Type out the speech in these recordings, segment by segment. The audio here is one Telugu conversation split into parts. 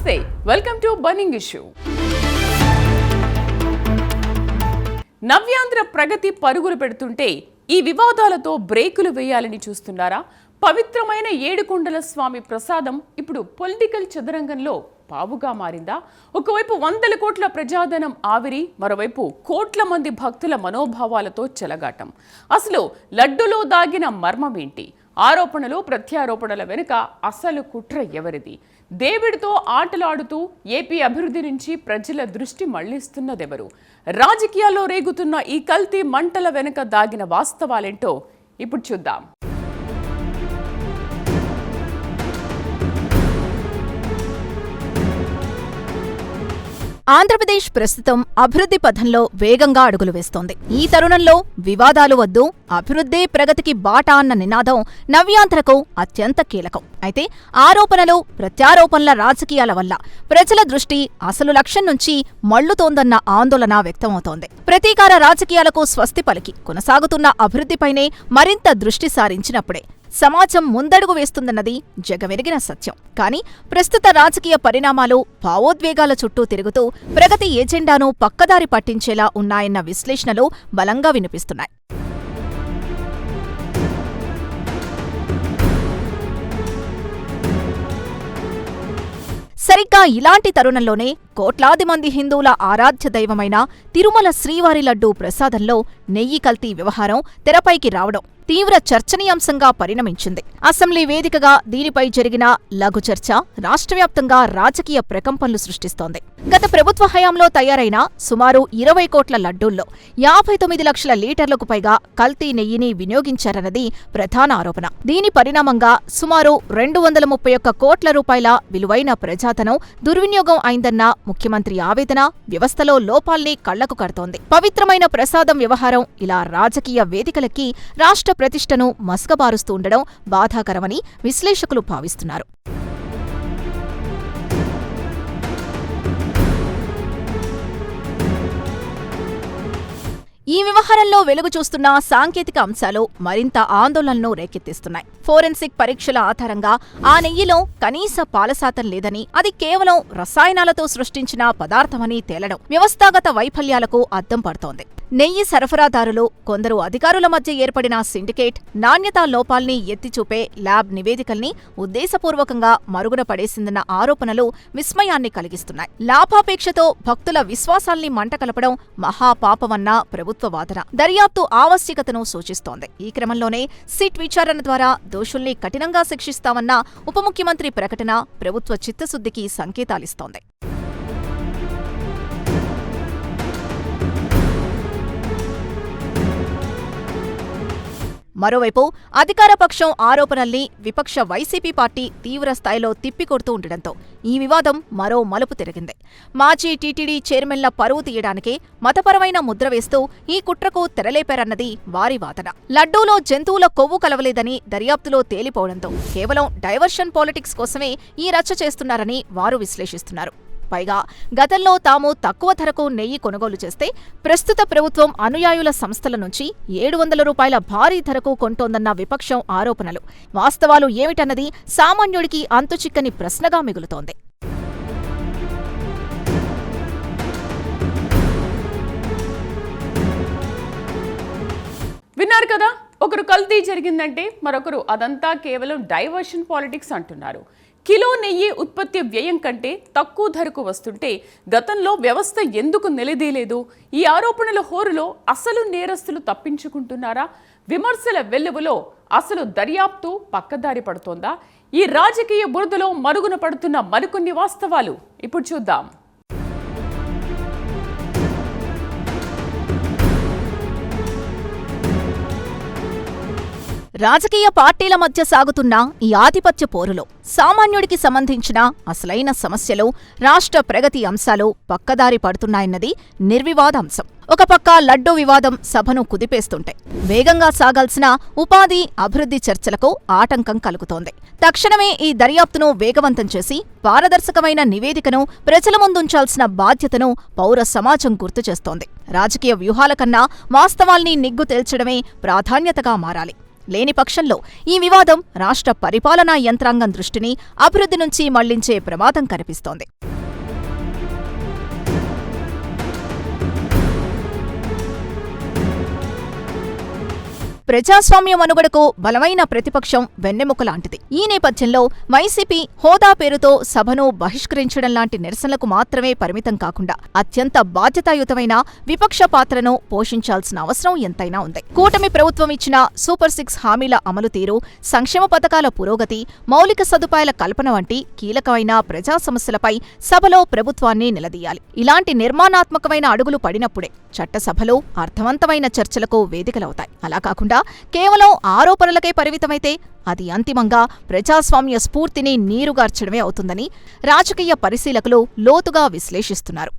నమస్తే, వెల్కమ్ టు బర్నింగ్ ఇష్యూ. నవ్యాంధ్ర ప్రగతి పరుగులు పెడుతుంటే ఈ వివాదాలతో బ్రేకులు వేయాలని చూస్తున్నారా? పవిత్రమైన ఏడుకొండల స్వామి ప్రసాదం ఇప్పుడు పొలిటికల్ చదరంగంలో పావుగా మారిందా? ఒకవైపు 100 కోట్ల ప్రజాధనం ఆవిరి, మరోవైపు కోట్ల మంది భక్తుల మనోభావాలతో చెలగాటం. అసలు లడ్డులో దాగిన మర్మమేంటి? ఆరోపణలు ప్రత్యారోపణల వెనుక అసలు కుట్ర ఎవరిది? దేవుడితో ఆటలాడుతూ ఏపీ అభివృద్ధి నుంచి ప్రజల దృష్టి మళ్లిస్తున్నదెవరు? రాజకీయాల్లో రేగుతున్న ఈ కల్తీ మంటల వెనుక దాగిన వాస్తవాలేంటో ఇప్పుడు చూద్దాం. ఆంధ్రప్రదేశ్ ప్రస్తుతం అభివృద్ధి పథంలో వేగంగా అడుగులు వేస్తోంది. ఈ తరుణంలో వివాదాలు వద్దు, అభివృద్ధే ప్రగతికి బాట అన్న నినాదం నవ్యాంధ్రకు అత్యంత కీలకం. అయితే ఆరోపణలు ప్రత్యారోపణల రాజకీయాల వల్ల ప్రజల దృష్టి అసలు లక్ష్యం నుంచి మళ్లుతోందన్న ఆందోళన వ్యక్తమవుతోంది. ప్రతీకార రాజకీయాలకు స్వస్తి పలికి కొనసాగుతున్న అభివృద్ధిపైనే మరింత దృష్టి సారించినప్పుడే సమాజం ముందడుగు వేస్తుందన్నది జగమెరిగిన సత్యం. కానీ ప్రస్తుత రాజకీయ పరిణామాలు భావోద్వేగాల చుట్టూ తిరుగుతూ ప్రగతి ఎజెండాను పక్కదారి పట్టించేలా ఉన్నాయన్న విశ్లేషణలు బలంగా వినిపిస్తున్నాయి. సరిగ్గా ఇలాంటి తరుణంలోనే కోట్లాది మంది హిందువుల ఆరాధ్య దైవమైన తిరుమల శ్రీవారి లడ్డూ ప్రసాదంలో నెయ్యి కల్తీ వ్యవహారం తెరపైకి రావడం తీవ్ర చర్చనీయాంశంగా పరిణమించింది. అసెంబ్లీ వేదికగా దీనిపై జరిగిన లఘు చర్చ రాష్ట్రవ్యాప్తంగా రాజకీయ ప్రకంపనలు సృష్టిస్తోంది. గత ప్రభుత్వ హయాంలో తయారైన సుమారు 20 కోట్ల లడ్డూల్లో 59 లక్షల లీటర్లకు పైగా కల్తీ నెయ్యిని వినియోగించారన్నది ప్రధాన ఆరోపణ. దీని పరిణామంగా సుమారు 231 కోట్ల రూపాయల విలువైన ప్రజాధనం దుర్వినియోగం అయిందన్న ముఖ్యమంత్రి ఆవేదన వ్యవస్థలో లోపాల్ని కళ్లకు కడుతోంది. పవిత్రమైన ప్రసాదం వ్యవహారం ఇలా రాజకీయ వేదికలకి రాష్ట్ర ప్రతిష్టను మసకబారుస్తూ ఉండడం బాధాకరమని విశ్లేషకులు భావిస్తున్నారు. ఈ వ్యవహారంలో వెలుగు చూస్తున్న సాంకేతిక అంశాలు మరింత ఆందోళనను రేకెత్తిస్తున్నాయి. ఫోరెన్సిక్ పరీక్షల ఆధారంగా ఆ నెయ్యిలో కనీస పాలశాతం లేదని, అది కేవలం రసాయనాలతో సృష్టించిన పదార్థమని తేలడం వ్యవస్థాగత వైఫల్యాలకు అద్దం పడుతోంది. నెయ్యి సరఫరాదారులు, కొందరు అధికారుల మధ్య ఏర్పడిన సిండికేట్ నాణ్యతా లోపాల్ని ఎత్తిచూపే ల్యాబ్ నివేదికల్ని ఉద్దేశపూర్వకంగా మరుగున పడేసిందన్న ఆరోపణలు విస్మయాన్ని కలిగిస్తున్నాయి. లాభాపేక్షతో భక్తుల విశ్వాసాల్ని మంటకలపడం మహాపాపమన్న ప్రభుత్వ వాదన దర్యాప్తు ఆవశ్యకతను సూచిస్తోంది. ఈ క్రమంలోనే సిట్ విచారణ ద్వారా దోషుల్ని కఠినంగా శిక్షిస్తామన్న ఉప ముఖ్యమంత్రి ప్రకటన ప్రభుత్వ చిత్తశుద్ధికి సంకేతాలిస్తోంది. మరోవైపు అధికారపక్షం ఆరోపణల్ని విపక్ష వైసీపీ పార్టీ తీవ్రస్థాయిలో తిప్పికొడుతూ ఉండడంతో ఈ వివాదం మరో మలుపు తిరిగింది. మాజీ టీటీడీ చైర్మన్ల పరువు తీయడానికే మతపరమైన ముద్ర వేస్తూ ఈ కుట్రకు తెరలేపారన్నది వారి వాదన. లడ్డూలో జంతువుల కొవ్వు కలవలేదని దర్యాప్తులో తేలిపోవడంతో కేవలం డైవర్షన్ పాలిటిక్స్ కోసమే ఈ రచ్చ చేస్తున్నారని వారు విశ్లేషిస్తున్నారు. పైగా గతంలో తాము తక్కువ ధరకు నెయ్యి కొనుగోలు చేస్తే ప్రస్తుత ప్రభుత్వం అనుయాయుల సంస్థల నుంచి 700 రూపాయల భారీ ధరకు కొంటోందన్న విపక్షం ఆరోపణలు వాస్తవాలు ఏమిటన్నది సామాన్యుడికి అంతుచిక్కని ప్రశ్నగా మిగులుతోంది. విన్నారు కదా, ఒకరు కల్తీ జరిగిందంటే మరొకరు అదంతా కేవలం డైవర్షన్ పాలిటిక్స్ అంటున్నారు. కిలో నెయ్యి ఉత్పత్తి వ్యయం కంటే తక్కువ ధరకు వస్తుంటే గతంలో వ్యవస్థ ఎందుకు నిలదీయలేదు? ఈ ఆరోపణల హోరులో అసలు నేరస్తులు తప్పించుకుంటున్నారా? విమర్శల వెల్లువలో అసలు దర్యాప్తు పక్కదారి పడుతోందా? ఈ రాజకీయ బురదలో మరుగున పడుతున్న మరికొన్ని వాస్తవాలు ఇప్పుడు చూద్దాం. రాజకీయ పార్టీల మధ్య సాగుతున్న ఈ ఆధిపత్య పోరులో సామాన్యుడికి సంబంధించిన అసలైన సమస్యలు, రాష్ట్ర ప్రగతి అంశాలు పక్కదారి పడుతున్నాయన్నది నిర్వివాదాంశం. ఒక పక్క లడ్డూ వివాదం సభను కుదిపేస్తుంటే వేగంగా సాగాల్సిన ఉపాధి, అభివృద్ధి చర్చలకు ఆటంకం కలుగుతోంది. తక్షణమే ఈ దర్యాప్తును వేగవంతం చేసి పారదర్శకమైన నివేదికను ప్రజల ముందుంచాల్సిన బాధ్యతను పౌర సమాజం గుర్తు చేస్తోంది. రాజకీయ వ్యూహాల కన్నా వాస్తవాల్ని నిగ్గు తేల్చడమే ప్రాధాన్యతగా మారాలి. లేని పక్షంలో ఈ వివాదం రాష్ట్ర పరిపాలనా యంత్రాంగం దృష్టిని అభివృద్ధి నుంచి మళ్లించే ప్రమాదం కనిపిస్తోంది. ప్రజాస్వామ్య మనుగడకు బలమైన ప్రతిపక్షం వెన్నెముక లాంటిది. ఈ నేపథ్యంలో వైసీపీ హోదా పేరుతో సభను బహిష్కరించడం లాంటి నిరసనలకు మాత్రమే పరిమితం కాకుండా అత్యంత బాధ్యతాయుతమైన విపక్ష పాత్రను పోషించాల్సిన అవసరం ఎంతైనా ఉంది. కూటమి ప్రభుత్వం ఇచ్చిన సూపర్ 6 హామీల అమలు తీరు, సంక్షేమ పథకాల పురోగతి, మౌలిక సదుపాయాల కల్పన వంటి కీలకమైన ప్రజా సమస్యలపై సభలో ప్రభుత్వాన్ని నిలదీయాలి. ఇలాంటి నిర్మాణాత్మకమైన అడుగులు పడినప్పుడే చట్టసభలు అర్థవంతమైన చర్చలకు వేదికలవుతాయి. అలా కాకుండా కేవలం ఆరోపణలకే పరిమితమైతే అది అంతిమంగా ప్రజాస్వామ్య స్ఫూర్తిని నీరుగార్చడమే అవుతుందని రాజకీయ పరిశీలకులు లోతుగా విశ్లేషిస్తున్నారు.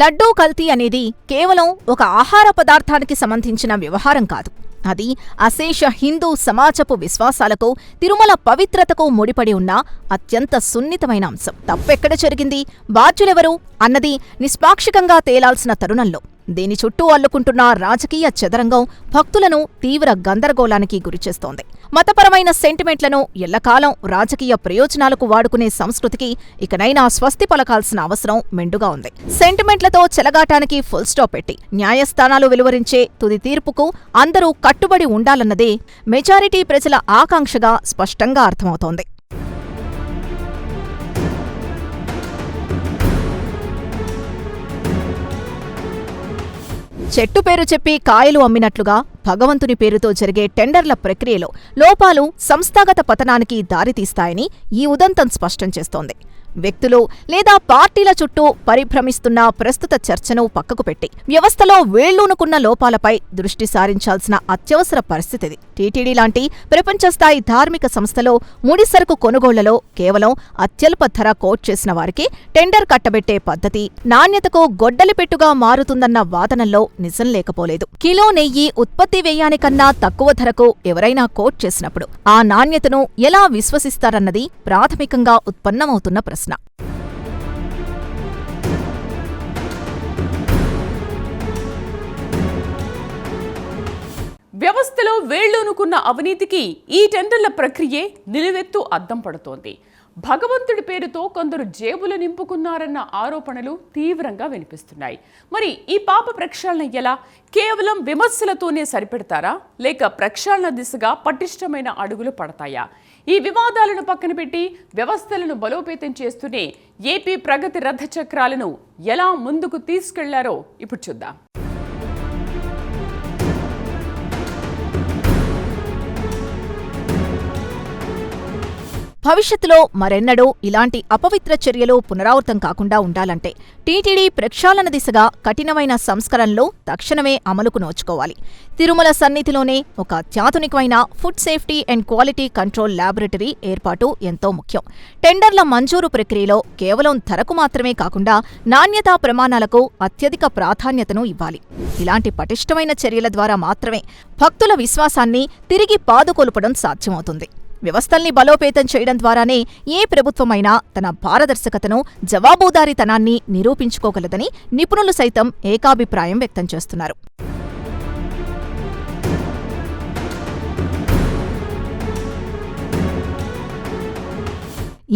లడ్డూ కల్తీ అనేది కేవలం ఒక ఆహార పదార్థానికి సంబంధించిన వ్యవహారం కాదు. అది అశేష హిందూ సమాజపు విశ్వాసాలకు, తిరుమల పవిత్రతకు ముడిపడి ఉన్న అత్యంత సున్నితమైన అంశం. తప్పెక్కడ జరిగింది, బాధ్యులెవరు అన్నది నిష్పాక్షికంగా తేలాల్సిన తరుణంలో దీని చుట్టూ అల్లుకుంటున్న రాజకీయ చదరంగం భక్తులను తీవ్ర గందరగోళానికి గురిచేస్తోంది. మతపరమైన సెంటిమెంట్లను ఎల్లకాలం రాజకీయ ప్రయోజనాలకు వాడుకునే సంస్కృతికి ఇకనైనా స్వస్తి పలకాల్సిన అవసరం మెండుగా ఉంది. సెంటిమెంట్లతో చెలగాటానికి ఫుల్ స్టాప్ పెట్టి న్యాయస్థానాలు వెలువరించే తుది తీర్పుకు అందరూ కట్టుబడి ఉండాలన్నదే మెజారిటీ ప్రజల ఆకాంక్షగా స్పష్టంగా అర్థమవుతోంది. చెట్టు పేరు చెప్పి కాయలు అమ్మినట్లుగా భగవంతుని పేరుతో జరిగే టెండర్ల ప్రక్రియలో లోపాలు సంస్థాగత పతనానికి దారితీస్తాయని ఈ ఉదంతం స్పష్టం చేస్తోంది. వ్యక్తులు లేదా పార్టీల చుట్టూ పరిభ్రమిస్తున్న ప్రస్తుత చర్చను పక్కకు పెట్టి వ్యవస్థలో వేళ్లూనుకున్న లోపాలపై దృష్టి సారించాల్సిన అత్యవసర పరిస్థితిది. టీటీడీ లాంటి ప్రపంచస్థాయి ధార్మిక సంస్థలో ముడిసరుకు కొనుగోళ్లలో కేవలం అత్యల్ప ధర కోట్ చేసిన వారికి టెండర్ కట్టబెట్టే పద్ధతి నాణ్యతకు గొడ్డలిపెట్టుగా మారుతుందన్న వాదనల్లో నిజం లేకపోలేదు. కిలో నెయ్యి ఉత్పత్తి వ్యయానికన్నా తక్కువ ధరకు ఎవరైనా కోట్ చేసినప్పుడు ఆ నాణ్యతను ఎలా విశ్వసిస్తారన్నది ప్రాథమికంగా ఉత్పన్నమవుతున్న ప్రశ్న. వ్యవస్థలో వేళ్లూనుకున్న అవినీతికి ఈ టెండర్ల ప్రక్రియే నిలువెత్తు అద్దం పడుతోంది. భగవంతుడి పేరుతో కొందరు జేబులు నింపుకున్నారన్న ఆరోపణలు తీవ్రంగా వినిపిస్తున్నాయి. మరి ఈ పాప ప్రక్షాళన ఎలా? కేవలం విమర్శలతోనే సరిపెడతారా, లేక ప్రక్షాళన దిశగా పటిష్టమైన అడుగులు పడతాయా? ఈ వివాదాలను పక్కన పెట్టి వ్యవస్థలను బలోపేతం చేస్తూనే ఏపీ ప్రగతి రథ చక్రాలను ఎలా ముందుకు తీసుకెళ్లారో ఇప్పుడు చూద్దాం. భవిష్యత్తులో మరెన్నడూ ఇలాంటి అపవిత్ర చర్యలు పునరావృతం కాకుండా ఉండాలంటే టీటీడీ ప్రక్షాళన దిశగా కఠినమైన సంస్కరణలు తక్షణమే అమలుకు నోచుకోవాలి. తిరుమల సన్నిధిలోనే ఒక అత్యాధునికమైన food safety and quality control laboratory ఏర్పాటు ఎంతో ముఖ్యం. టెండర్ల మంజూరు ప్రక్రియలో కేవలం ధరకు మాత్రమే కాకుండా నాణ్యతా ప్రమాణాలకు అత్యధిక ప్రాధాన్యతను ఇవ్వాలి. ఇలాంటి పటిష్టమైన చర్యల ద్వారా మాత్రమే భక్తుల విశ్వాసాన్ని తిరిగి పాదుకొల్పడం సాధ్యమవుతుంది. వ్యవస్థల్ని బలోపేతం చేయడం ద్వారానే ఏ ప్రభుత్వమైనా తన పారదర్శకతను, జవాబుదారీతనాన్ని నిరూపించుకోగలదని నిపుణులు సైతం ఏకాభిప్రాయం వ్యక్తం చేస్తున్నారు.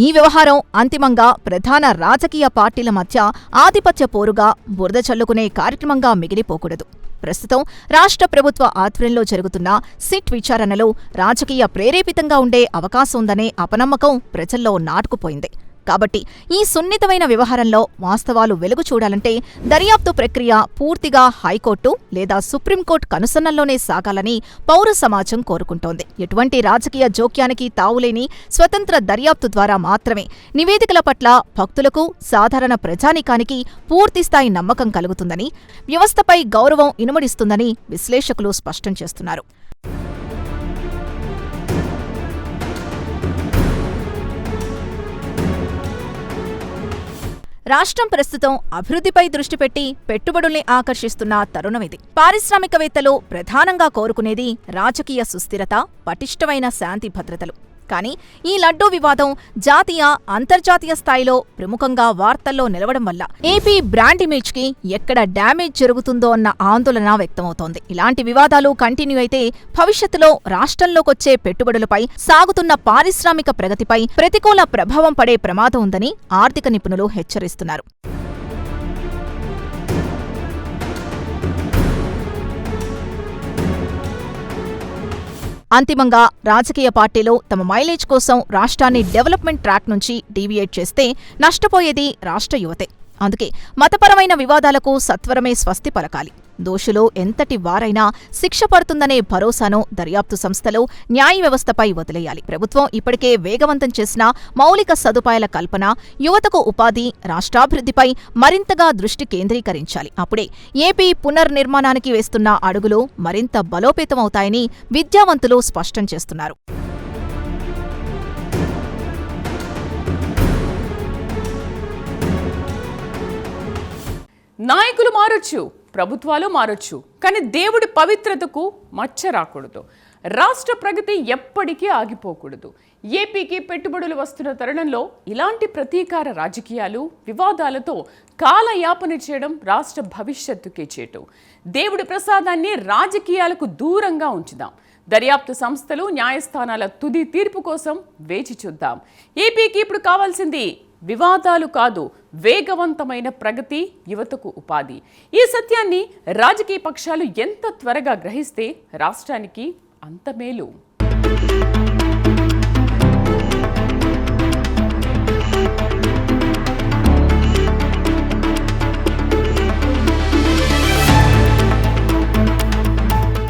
ఈ వ్యవహారం అంతిమంగా ప్రధాన రాజకీయ పార్టీల మధ్య ఆధిపత్య పోరుగా బురద చల్లుకునే కార్యక్రమంగా మిగిలిపోకూడదు. ప్రస్తుతం రాష్ట్ర ప్రభుత్వ ఆధ్వర్యంలో జరుగుతున్న సిట్ విచారణలో రాజకీయ ప్రేరేపితంగా ఉండే అవకాశం ఉందనే అపనమ్మకం ప్రజల్లో నాటుకుపోయింది. కాబట్టి ఈ సున్నితమైన వ్యవహారంలో వాస్తవాలు వెలుగు చూడాలంటే దర్యాప్తు ప్రక్రియ పూర్తిగా హైకోర్టు లేదా సుప్రీంకోర్టు కనుసన్నల్లోనే సాగాలని పౌర సమాజం కోరుకుంటోంది. ఎటువంటి రాజకీయ జోక్యానికి తావులేని స్వతంత్ర దర్యాప్తు ద్వారా మాత్రమే నివేదికల పట్ల భక్తులకు, సాధారణ ప్రజానీకానికి పూర్తిస్థాయి నమ్మకం కలుగుతుందని, వ్యవస్థపై గౌరవం ఇనుమడిస్తుందని విశ్లేషకులు స్పష్టం చేస్తున్నారు. రాష్ట్రం ప్రస్తుతం అభివృద్ధిపై దృష్టి పెట్టి పెట్టుబడుల్ని ఆకర్షిస్తున్న తరుణమిది. పారిశ్రామికవేత్తలు ప్రధానంగా కోరుకునేది రాజకీయ సుస్థిరత, పటిష్టమైన శాంతి భద్రతలు. కానీ ఈ లడ్డూ వివాదం జాతీయ, అంతర్జాతీయ స్థాయిలో ప్రముఖంగా వార్తల్లో నిలవడం వల్ల ఏపీ బ్రాండ్ ఇమేజ్ కి ఎక్కడ డ్యామేజ్ జరుగుతుందో అన్న ఆందోళన వ్యక్తమవుతోంది. ఇలాంటి వివాదాలు కంటిన్యూ అయితే భవిష్యత్తులో రాష్ట్రంలోకొచ్చే పెట్టుబడులపై, సాగుతున్న పారిశ్రామిక ప్రగతిపై ప్రతికూల ప్రభావం పడే ప్రమాదం ఉందని ఆర్థిక నిపుణులు హెచ్చరిస్తున్నారు. అంతిమంగా రాజకీయ పార్టీలు తమ మైలేజ్ కోసం రాష్ట్రాన్ని డెవలప్మెంట్ ట్రాక్ నుంచి డీవియేట్ చేస్తే నష్టపోయేది రాష్ట్ర యువతే. అందుకే మతపరమైన వివాదాలకు సత్వరమే స్వస్తి పలకాలి. దోషులు ఎంతటి వారైనా శిక్ష పడుతుందనే భరోసాను దర్యాప్తు సంస్థలు, న్యాయ వ్యవస్థపై వదిలేయాలి. ప్రభుత్వం ఇప్పటికే వేగవంతం చేసిన మౌలిక సదుపాయాల కల్పన, యువతకు ఉపాధి, రాష్ట్రాభివృద్ధిపై మరింతగా దృష్టి కేంద్రీకరించాలి. అప్పుడే ఏపీ పునర్నిర్మాణానికి వేస్తున్న అడుగులు మరింత బలోపేతమవుతాయని విద్యావంతులు స్పష్టం చేస్తున్నారు. నాయకులు మారొచ్చు, ప్రభుత్వాలు మారొచ్చు, కానీ దేవుడి పవిత్రతకు మచ్చ రాకూడదు. రాష్ట్ర ప్రగతి ఎప్పటికీ ఆగిపోకూడదు. ఏపీకి పెట్టుబడులు వస్తున్న తరుణంలో ఇలాంటి ప్రతీకార రాజకీయాలు, వివాదాలతో కాలయాపన చేయడం రాష్ట్ర భవిష్యత్తుకే చేటు. దేవుడి ప్రసాదాన్ని రాజకీయాలకు దూరంగా ఉంచుదాం. దర్యాప్తు సంస్థలు, న్యాయస్థానాల తుది తీర్పు కోసం వేచి చూద్దాం. ఏపీకి ఇప్పుడు కావాల్సింది వివాదాలు కాదు, వేగవంతమైన ప్రగతి, యువతకు ఉపాధి. ఈ సత్యాన్ని రాజకీయ పక్షాలు ఎంత త్వరగా గ్రహిస్తే రాష్ట్రానికి అంత మేలు.